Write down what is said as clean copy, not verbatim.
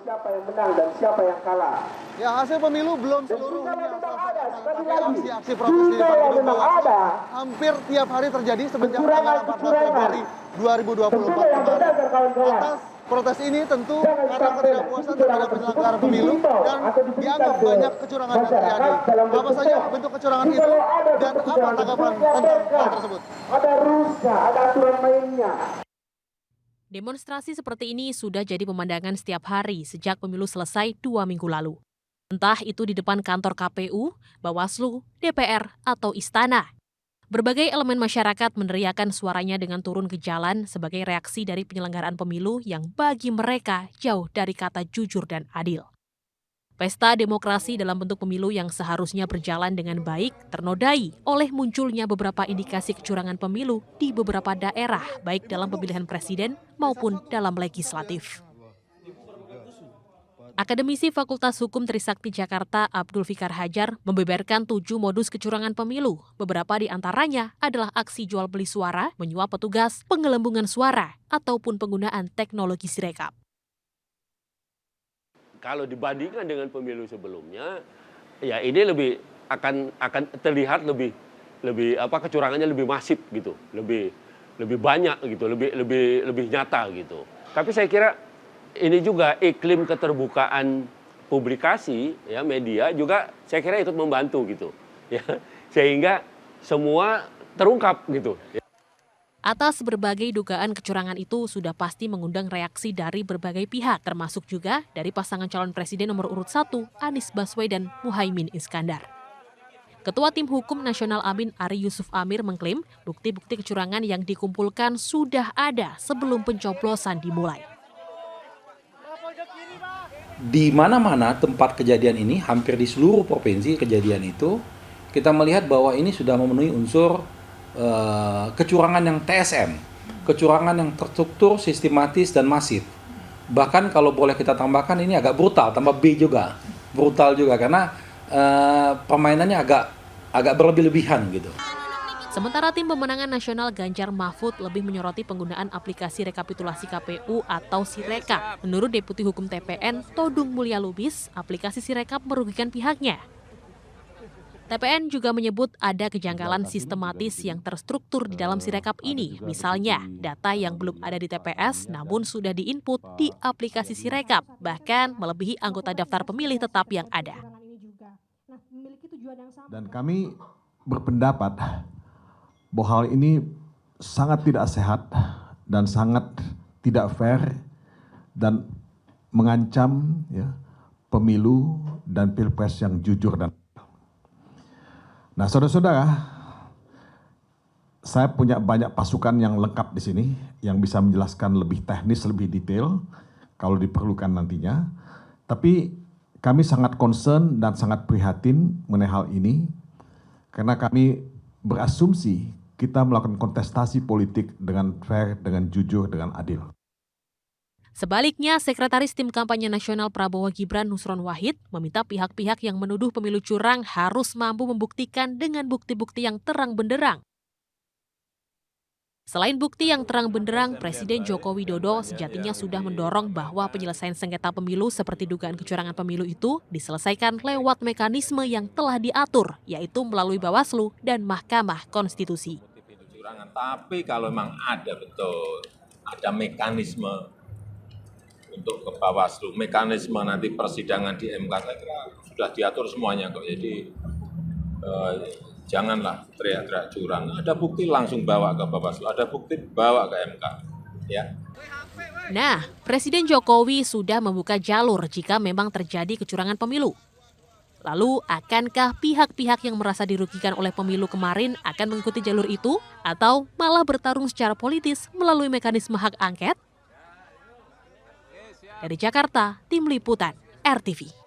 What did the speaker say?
siapa yang menang dan siapa yang kalah. Ya, hasil pemilu belum seluruhnya selesai. Aksi-aksi protes di Jika depan memang ada hampir tiap hari terjadi semenjak tanggal 14 Februari 2024 kemarin. Atas protes ini tentu karena ketidakpuasan terhadap penyelenggara pemilu dan dianggap banyak kecurangan yang terjadi. Apa saja bentuk kecurangan itu dan apa tanggapan tentang hal tersebut? Ada rusnya, ada aturan mainnya. Demonstrasi seperti ini sudah jadi pemandangan setiap hari sejak pemilu selesai 2 minggu lalu. Entah itu di depan kantor KPU, Bawaslu, DPR, atau Istana. Berbagai elemen masyarakat meneriakan suaranya dengan turun ke jalan sebagai reaksi dari penyelenggaraan pemilu yang bagi mereka jauh dari kata jujur dan adil. Pesta demokrasi dalam bentuk pemilu yang seharusnya berjalan dengan baik ternodai oleh munculnya beberapa indikasi kecurangan pemilu di beberapa daerah, baik dalam pemilihan presiden maupun dalam legislatif. Akademisi Fakultas Hukum Trisakti Jakarta Abdul Fikar Hajar membeberkan 7 modus kecurangan pemilu. Beberapa di antaranya adalah aksi jual beli suara, menyuap petugas, penggelembungan suara, ataupun penggunaan teknologi sirekap. Kalau dibandingkan dengan pemilu sebelumnya, ya ini akan terlihat lebih kecurangannya lebih masif gitu, lebih banyak gitu, lebih nyata gitu. Tapi saya kira ini juga iklim keterbukaan publikasi ya media juga saya kira ikut membantu gitu ya, sehingga semua terungkap gitu. Atas berbagai dugaan kecurangan itu sudah pasti mengundang reaksi dari berbagai pihak, termasuk juga dari pasangan calon presiden nomor urut 1, Anies Baswedan Muhaimin Iskandar. Ketua Tim Hukum Nasional Amin Ari Yusuf Amir mengklaim bukti-bukti kecurangan yang dikumpulkan sudah ada sebelum pencoblosan dimulai. Di mana-mana tempat kejadian ini, hampir di seluruh provinsi kejadian itu, kita melihat bahwa ini sudah memenuhi unsur kecurangan yang TSM, kecurangan yang terstruktur, sistematis, dan masif. Bahkan kalau boleh kita tambahkan ini agak brutal, tambah B juga, brutal juga karena permainannya agak berlebih-lebihan gitu. Sementara tim pemenangan nasional Ganjar Mahfud lebih menyoroti penggunaan aplikasi rekapitulasi KPU atau Sirekap. Menurut Deputi Hukum TPN Todung Mulya Lubis, aplikasi Sirekap merugikan pihaknya. TPN juga menyebut ada kejanggalan sistematis yang terstruktur di dalam Sirekap ini. Misalnya, data yang belum ada di TPS namun sudah diinput di aplikasi Sirekap, bahkan melebihi anggota daftar pemilih tetap yang ada. Dan kami berpendapat bahwa hal ini sangat tidak sehat dan sangat tidak fair dan mengancam ya, pemilu dan pilpres yang jujur dan. Nah, saudara-saudara, saya punya banyak pasukan yang lengkap di sini yang bisa menjelaskan lebih teknis, lebih detail kalau diperlukan nantinya. Tapi kami sangat concern dan sangat prihatin mengenai hal ini karena kami berasumsi kita melakukan kontestasi politik dengan fair, dengan jujur, dengan adil. Sebaliknya, Sekretaris Tim Kampanye Nasional Prabowo Gibran Nusron Wahid meminta pihak-pihak yang menuduh pemilu curang harus mampu membuktikan dengan bukti-bukti yang terang benderang. Selain bukti yang terang benderang, Presiden Joko Widodo sejatinya sudah mendorong bahwa penyelesaian sengketa pemilu seperti dugaan kecurangan pemilu itu diselesaikan lewat mekanisme yang telah diatur, yaitu melalui Bawaslu dan Mahkamah Konstitusi. Tapi kalau memang ada mekanisme untuk ke Bawaslu, mekanisme nanti persidangan di MK, saya kira sudah diatur semuanya kok. Jadi janganlah teriak-teriak curang. Ada bukti langsung bawa ke Bawaslu, ada bukti bawa ke MK. Ya. Nah, Presiden Jokowi sudah membuka jalur jika memang terjadi kecurangan pemilu. Lalu, akankah pihak-pihak yang merasa dirugikan oleh pemilu kemarin akan mengikuti jalur itu? Atau malah bertarung secara politis melalui mekanisme hak angket? Dari Jakarta, Tim Liputan, RTV.